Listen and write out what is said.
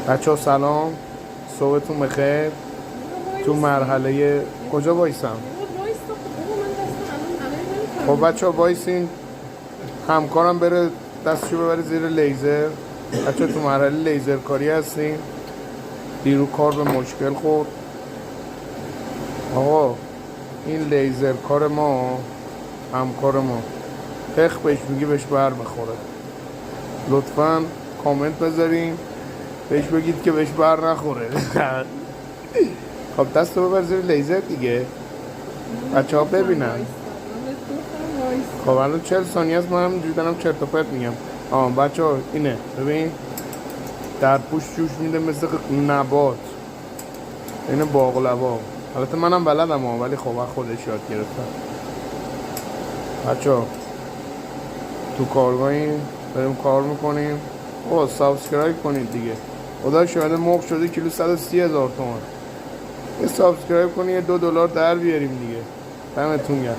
بچه ها سلام، صبحتون بخیر. تو مرحله کجا وایسم؟ خب بچه ها وایسین، همکارم بره دستشو ببره زیر لیزر. بچه ها تو مرحله لیزر کاری هستیم. دیرو کار به مشکل خورد. آقا این لیزر کار ما، همکار ما پخ بهش میگی بهش بر بخوره. لطفا کامنت بذارین بهش بگید که بهش بر نخوره. خب دست رو ببر زیر لیزر دیگه، بچه ها ببینن. خب الان 40 ثانیه است، من همینجوری دارم چرت و پرت میگم. بچه ها اینه ببین، در پوش جوش میده مثل نبات، اینه باقلوا. البته منم بلدم ولی خب خودش یاد گرفتم. بچه ها تو کارگاهیم داریم کار میکنیم. سابسکرایب کنید دیگه، خدا شاید مرغ شده کیلو 130,000 تومان. یه سابسکرایب کنید، $2 در بیاریم دیگه. دمتون گرم.